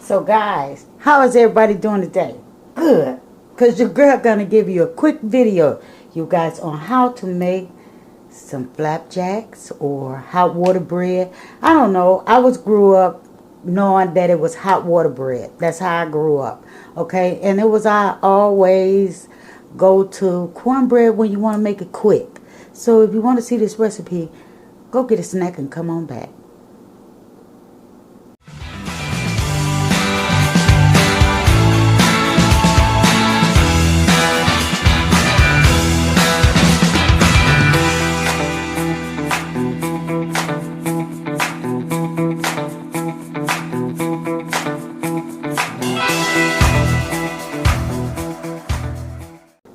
So guys, how is everybody doing today? Good. Because your girl gonna give you a quick video, you guys, on how to make some flapjacks or hot water bread. I don't know. Grew up knowing that it was hot water bread. That's how I grew up. Okay? And it was I always go to cornbread when you want to make it quick. So if you want to see this recipe, go get a snack and come on back.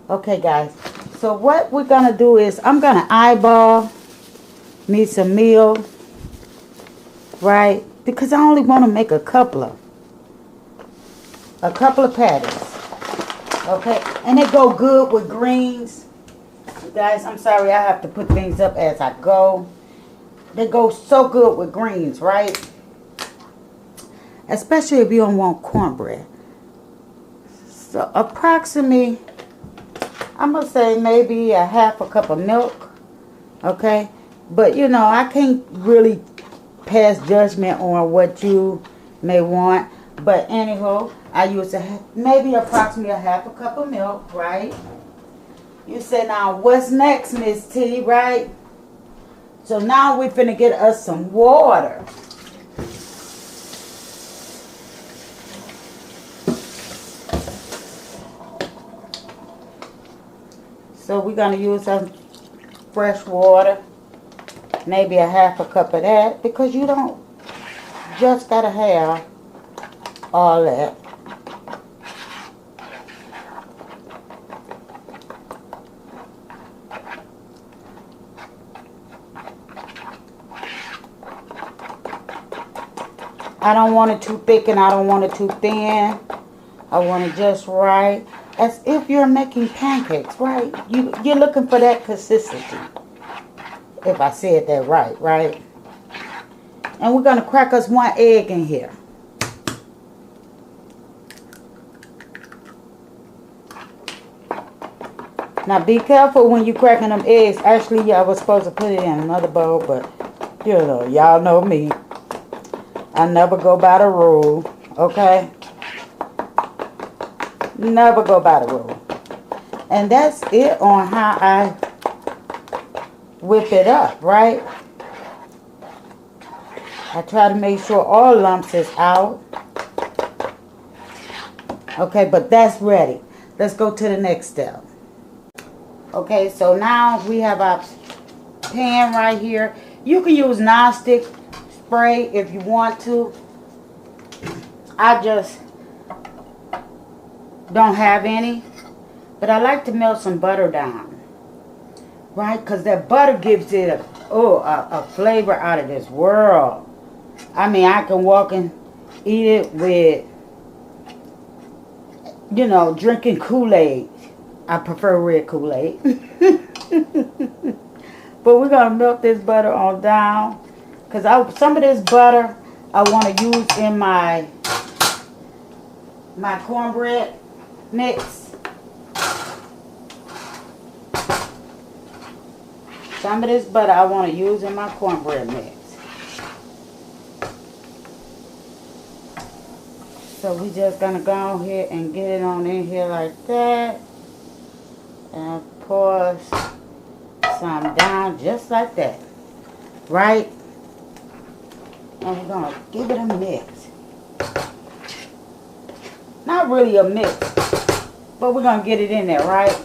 Okay guys, so what we're gonna do is I'm gonna eyeball me some meal, right? Because I only want to make a couple of patties. Okay, and they go good with greens. You guys, I'm sorry, I have to put things up as I go. They go so good with greens, right? Especially if you don't want cornbread. So approximately, I'm going to say maybe a half a cup of milk, okay? But, you know, I can't really pass judgment on what you may want. But anyhow, I use maybe approximately a half a cup of milk, right? You say, now, what's next, Miss T, right? So now we're finna get us some water. So we're going to use some fresh water, maybe a half a cup of that, because you don't just got to have all that. I don't want it too thick and I don't want it too thin. I want it just right. As if you're making pancakes, right? You're looking for that consistency. If I said that right, right? And we're going to crack us one egg in here. Now be careful when you're cracking them eggs. Actually, I was supposed to put it in another bowl, but you know, y'all know me. I never go by the rule, okay? Never go by the rule. And that's it on how I whip it up, right? I try to make sure all lumps is out. Okay, but that's ready. Let's go to the next step. Okay, so now we have our pan right here. You can use non-stick spray if you want to. I just don't have any, but I like to melt some butter down, right? Because that butter gives it a flavor out of this world. I mean, I can walk and eat it with, you know, drinking Kool-Aid. I prefer red Kool-Aid. But we're going to melt this butter on down, because some of this butter I want to use in my cornbread mix. Some of this butter I want to use in my cornbread mix. So we just gonna go ahead and get it on in here like that, and pour some down just like that, right? And we're gonna give it a mix. Not really a mix, but we're going to get it in there, right?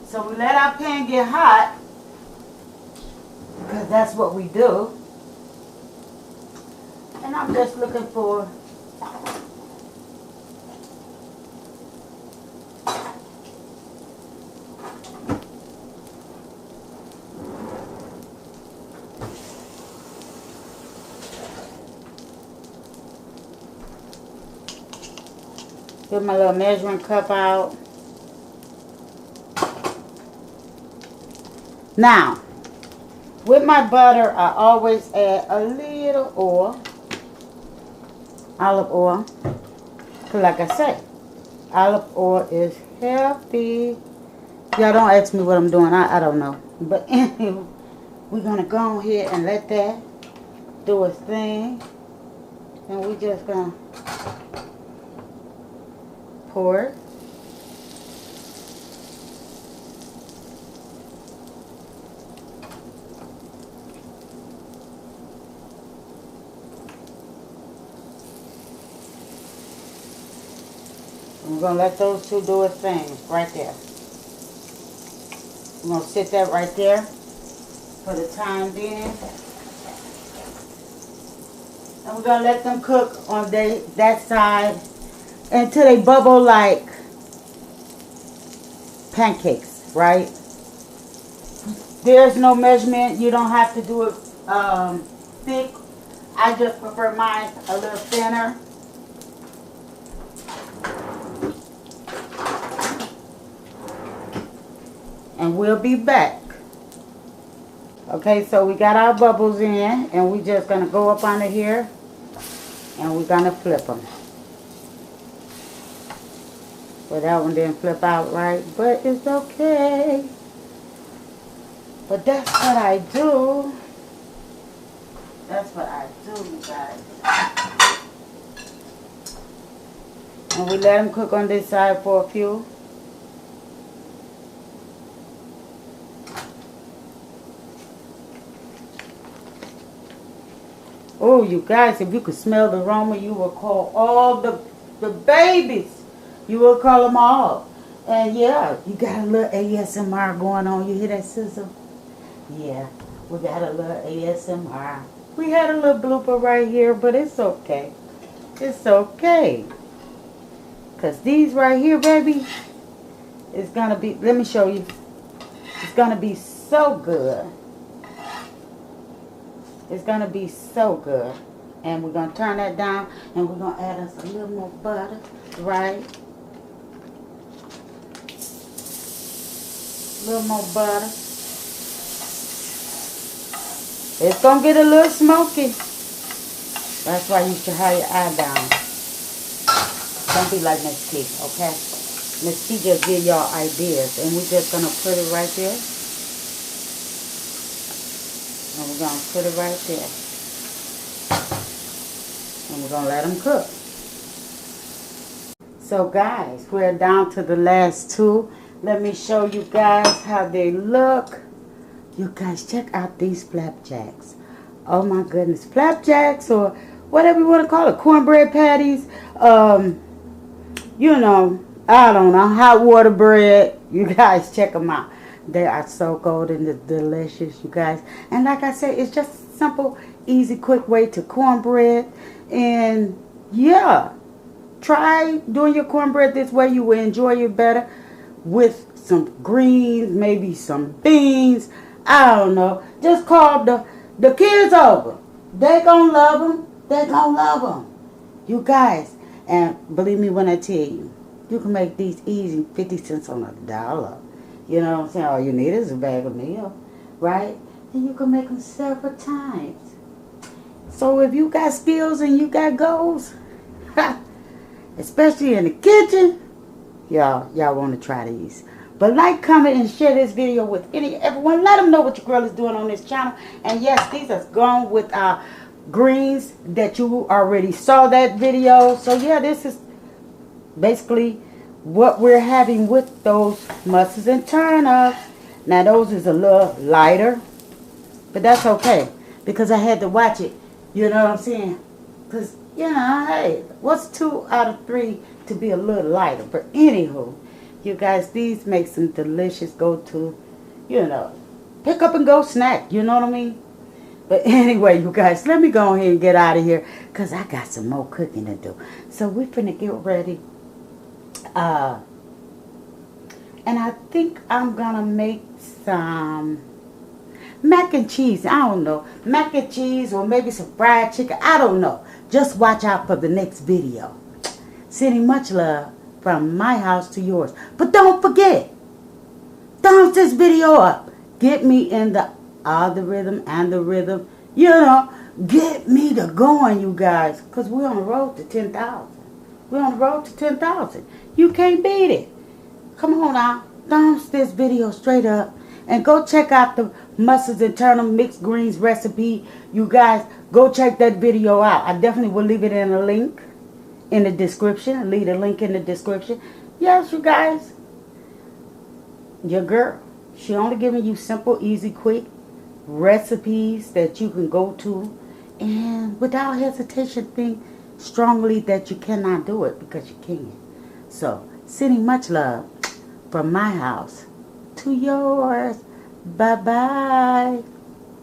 So we let our pan get hot, because that's what we do. And I'm just looking for get my little measuring cup out. Now, with my butter, I always add a little oil. olive oil. Cause like I say, olive oil is healthy. Y'all don't ask me what I'm doing. I don't know. But anyway, we're gonna go ahead and let that do its thing. And we just gonna pour it. We're going to let those two do a thing right there. We're going to sit that right there for the time being. And we're going to let them cook on that side until they bubble like pancakes, right? There's no measurement. You don't have to do it thick. I just prefer mine a little thinner. And we'll be back. Okay, so we got our bubbles in, and we just gonna go up under here, and we're gonna flip them. Well, that one didn't flip out right, but it's okay. But that's what I do. That's what I do, you guys. And we let them cook on this side for a few. Oh, you guys, if you could smell the aroma, you will call all the babies. You will call them all. And yeah, you got a little ASMR going on. You hear that sizzle? Yeah, we got a little ASMR. We had a little blooper right here, but it's okay. It's okay. Because these right here, baby, it's going to be, let me show you. It's going to be so good. It's going to be so good. And we're going to turn that down. And we're going to add us a little more butter. Right? A little more butter. It's going to get a little smoky. That's why you should have your eye down. Don't be like Miss T, okay? Miss T just give y'all ideas. And we're just going to put it right there. And we're going to put it right there. And we're going to let them cook. So guys, we're down to the last two. Let me show you guys how they look. You guys, check out these flapjacks. Oh my goodness. Flapjacks, or whatever you want to call it. Cornbread patties. You know, I don't know. Hot water bread. You guys, check them out. They are so golden and delicious, you guys. And like I said, it's just a simple, easy, quick way to cornbread. And yeah, try doing your cornbread this way. You will enjoy it better with some greens, maybe some beans. I don't know. Just call the kids over. They gonna love them. They gonna love them. You guys, and believe me when I tell you, you can make these easy, 50 cents on a dollar. You know what I'm saying? All you need is a bag of meal, right? And you can make them several times. So if you got skills and you got goals, especially in the kitchen, y'all want to try these. But like, comment, and share this video with everyone. Let them know what your girl is doing on this channel. And yes, these are gone with our greens that you already saw that video. So yeah, this is basically what we're having with those mustards and turnips. Now those is a little lighter, but that's okay because I had to watch it. You know what I'm saying? Because, you know, hey, what's 2 out of 3 to be a little lighter? But anywho, you guys, these make some delicious go-to, you know, pick up and go snack. You know what I mean? But anyway, you guys, let me go ahead and get out of here because I got some more cooking to do. So we're finna get ready. And I think I'm gonna make some mac and cheese. I don't know, mac and cheese, or maybe some fried chicken. I don't know. Just watch out for the next video. Sending much love from my house to yours. But don't forget, thumbs this video up. Get me in the algorithm and the rhythm. You know, Get me to going, you guys. Because we're on the road to 10,000. We're on the road to 10,000. You can't beat it. Come on now. Thumbs this video straight up. And go check out the mustards and turnip mixed greens recipe. You guys, go check that video out. I definitely will leave it in a link in the description. I'll leave the link in the description. Yes, you guys. Your girl. She only giving you simple, easy, quick recipes that you can go to. And without hesitation, think strongly that you cannot do it because you can. So, sending much love from my house to yours. Bye-bye.